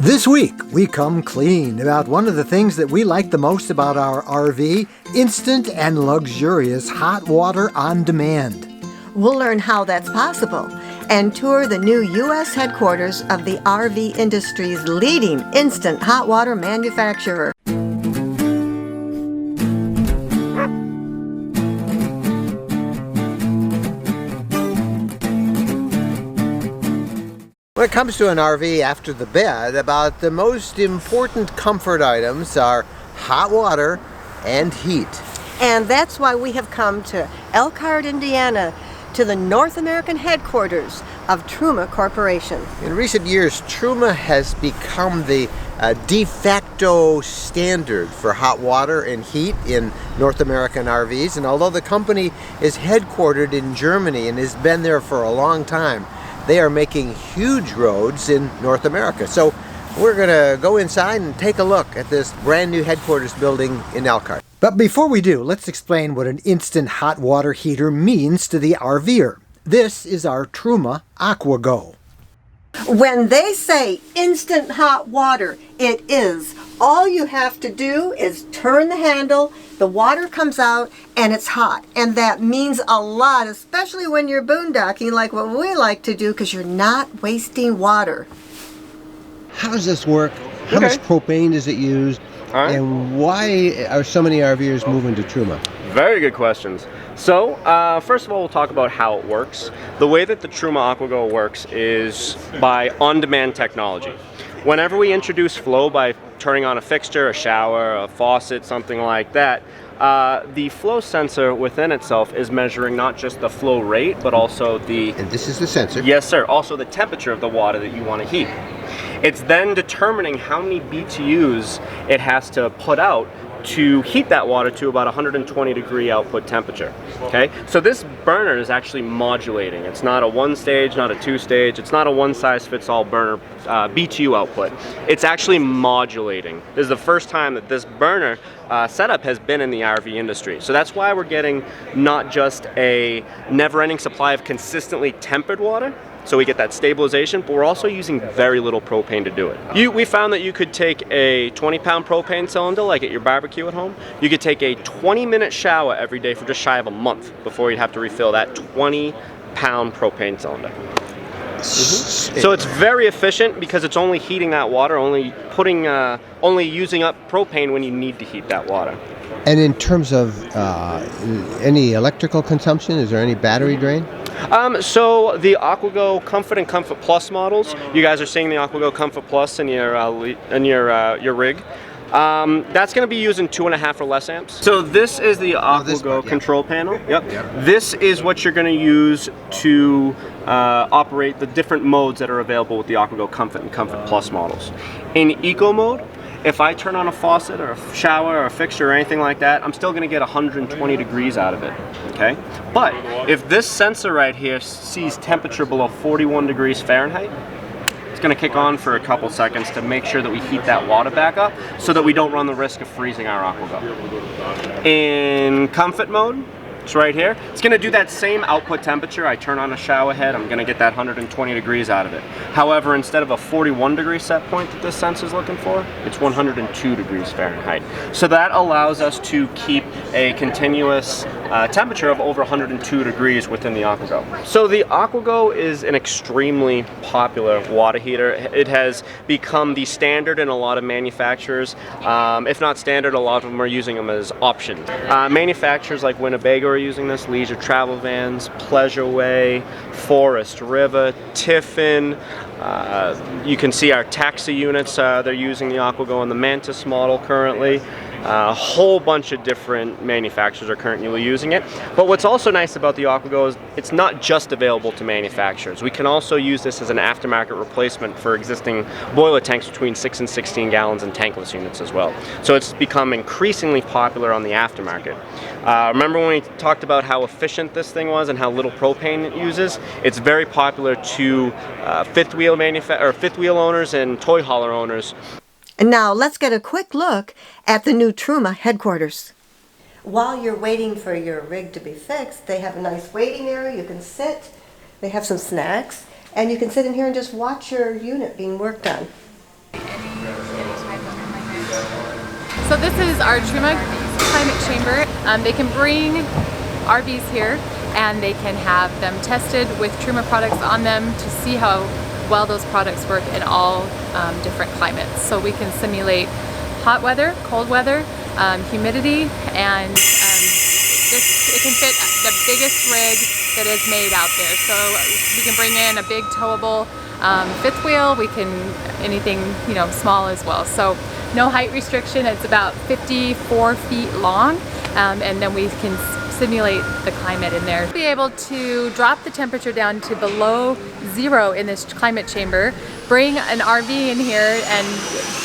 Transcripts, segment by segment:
This week, we come clean about one of the things that we like the most about our RV, instant and luxurious hot water on demand. We'll learn how that's possible and tour the new U.S. headquarters of the RV industry's leading instant hot water manufacturer. When it comes to an RV after the bed, about the most important comfort items are hot water and heat. And that's why we have come to Elkhart, Indiana, to the North American headquarters of Truma Corporation. In recent years, Truma has become the de facto standard for hot water and heat in North American RVs. And although the company is headquartered in Germany and has been there for a long time, they are making huge roads in North America. So we're going to go inside and take a look at this brand new headquarters building in Elkhart. But before we do, let's explain what an instant hot water heater means to the RVer. This is our Truma AquaGo. When they say instant hot water, it is. All you have to do is turn the handle, the water comes out, and it's hot. And that means a lot, especially when you're boondocking like what we like to do, because you're not wasting water. How does this work? How much propane does it use? And why are so many RVers moving to Truma? Very good questions. So, first of all, we'll talk about how it works. The way that the Truma AquaGo works is by on-demand technology. Whenever we introduce flow by turning on a fixture, a shower, a faucet, something like that, the flow sensor within itself is measuring not just the flow rate, but also the... And this is the sensor? Yes, sir. Also the temperature of the water that you want to heat. It's then determining how many BTUs it has to put out to heat that water to about 120 degree output temperature. Okay, so this burner is actually modulating. It's not a one stage, not a two stage, it's not a one size fits all burner BTU output. It's actually modulating. This is the first time that this burner setup has been in the RV industry. So that's why we're getting not just a never-ending supply of consistently tempered water, so we get that stabilization, but we're also using very little propane to do it. We found that you could take a 20-pound propane cylinder, like at your barbecue at home. You could take a 20-minute shower every day for just shy of a month before you'd have to refill that 20-pound propane cylinder. So it's very efficient because it's only heating that water, only using up propane when you need to heat that water. And in terms of any electrical consumption, is there any battery drain? So the AquaGo Comfort and Comfort Plus models, you guys are seeing the AquaGo Comfort Plus in your rig. That's going to be using 2.5 or less amps. So this is the AquaGo control panel. Yep. This is what you're going to use to operate the different modes that are available with the AquaGo Comfort and Comfort Plus models. In Eco mode, if I turn on a faucet or a shower or a fixture or anything like that, I'm still going to get 120 degrees out of it, okay? But if this sensor right here sees temperature below 41 degrees Fahrenheit, it's going to kick on for a couple seconds to make sure that we heat that water back up so that we don't run the risk of freezing our AquaGo. In comfort mode, it's right here. It's going to do that same output temperature. I turn on a shower head, I'm going to get that 120 degrees out of it. However, instead of a 41 degree set point that this sensor is looking for, it's 102 degrees Fahrenheit. So that allows us to keep a continuous temperature of over 102 degrees within the AquaGo. So the AquaGo is an extremely popular water heater. It has become the standard in a lot of manufacturers. If not standard, a lot of them are using them as options. Manufacturers like Winnebago are using this, leisure travel vans, Pleasureway, Forest River, Tiffin. You can see our taxi units, they're using the AquaGo and the Mantis model currently. A whole bunch of different manufacturers are currently using it. But what's also nice about the AquaGo is it's not just available to manufacturers. We can also use this as an aftermarket replacement for existing boiler tanks between 6 and 16 gallons and tankless units as well. So it's become increasingly popular on the aftermarket. Remember when we talked about how efficient this thing was and how little propane it uses? It's very popular to fifth wheel owners and toy hauler owners. And now let's get a quick look at the new Truma headquarters. While you're waiting for your rig to be fixed, they have a nice waiting area. You can sit, they have some snacks, and you can sit in here and just watch your unit being worked on. this is our Truma climate chamber. They can bring RVs here and they can have them tested with Truma products on them to see how well those products work in all different climates. So we can simulate hot weather, cold weather, humidity, and it can fit the biggest rig that is made out there. So we can bring in a big towable fifth wheel. We can anything small as well. So no height restriction. It's about 54 feet long, and then we can simulate the climate in there. Be able to drop the temperature down to below 0 in this climate chamber, bring an RV in here and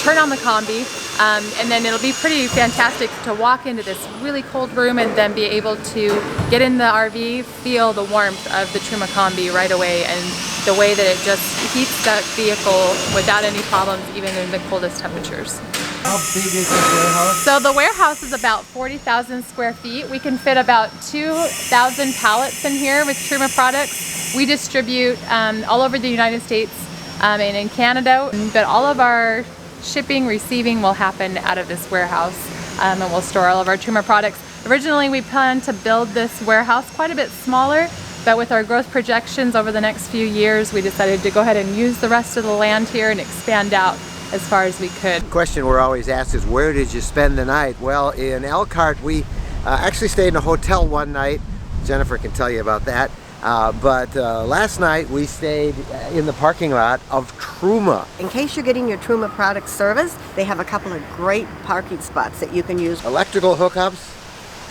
turn on the combi, and then it'll be pretty fantastic to walk into this really cold room and then be able to get in the RV, feel the warmth of the Truma combi right away, and the way that it just heats that vehicle without any problems even in the coldest temperatures. How big is this warehouse? So the warehouse is about 40,000 square feet. We can fit about 2,000 pallets in here with Truma products. We distribute all over the United States and in Canada, but all of our shipping, receiving will happen out of this warehouse, and we'll store all of our Truma products. Originally, we planned to build this warehouse quite a bit smaller, but with our growth projections over the next few years, we decided to go ahead and use the rest of the land here and expand out as far as we could. The question we're always asked is, where did you spend the night? Well, in Elkhart, we actually stayed in a hotel one night. Jennifer can tell you about that. But last night we stayed in the parking lot of Truma. In case you're getting your Truma product service, they have a couple of great parking spots that you can use. Electrical hookups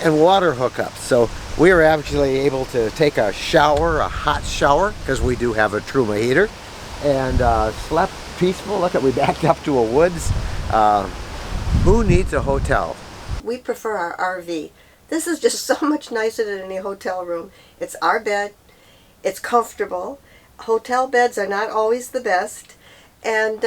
and water hookups. So we were actually able to take a shower, a hot shower, because we do have a Truma heater, and slept peaceful. Look at, we backed up to a woods. Who needs a hotel? We prefer our RV. This is just so much nicer than any hotel room. It's our bed. It's comfortable. Hotel beds are not always the best. And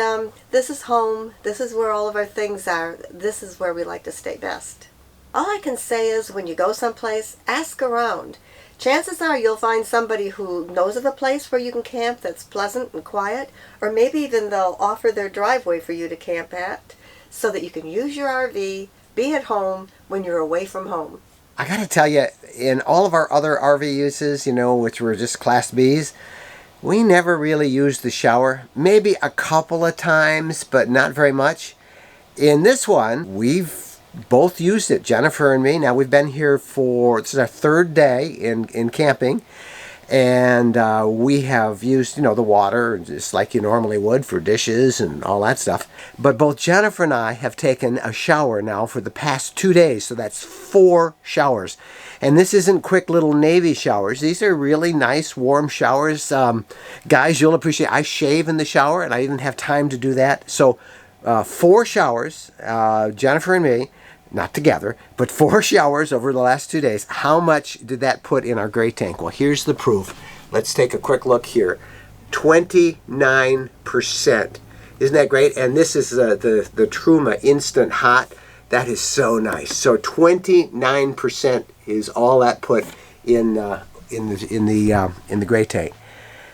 this is home. This is where all of our things are. This is where we like to stay best. All I can say is when you go someplace, ask around. Chances are you'll find somebody who knows of a place where you can camp that's pleasant and quiet, or maybe even they'll offer their driveway for you to camp at so that you can use your RV, be at home when you're away from home. I gotta tell you, in all of our other RV uses, which were just Class Bs, we never really used the shower. Maybe a couple of times, but not very much. In this one, we've both used it, Jennifer and me. Now we've been here this is our third day in camping, and we have used, the water just like you normally would for dishes and all that stuff. But both Jennifer and I have taken a shower now for the past 2 days, so that's 4 showers. And this isn't quick little Navy showers. These are really nice, warm showers. Guys, you'll appreciate, I shave in the shower, and I didn't have time to do that. So 4 showers, Jennifer and me, not together, but 4 showers over the last 2 days. How much did that put in our gray tank? Well, here's the proof. Let's take a quick look here. 29%. Isn't that great? And this is the Truma Instant Hot. That is so nice. So 29% is all that put in the gray tank.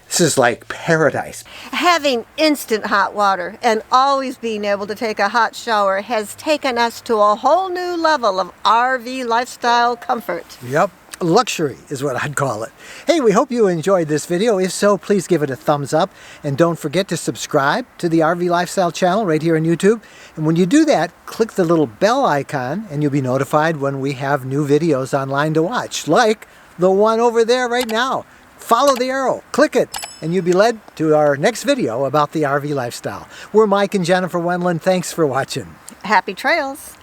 This is like paradise. Having instant hot water and always being able to take a hot shower has taken us to a whole new level of RV lifestyle comfort. Yep, luxury is what I'd call it. Hey, we hope you enjoyed this video. If so, please give it a thumbs up, and don't forget to subscribe to the RV Lifestyle channel right here on YouTube. And when you do that, click the little bell icon and you'll be notified when we have new videos online to watch, like the one over there right now. Follow the arrow, click it, and you'll be led to our next video about the RV lifestyle. We're Mike and Jennifer Wendland. Thanks for watching. Happy trails.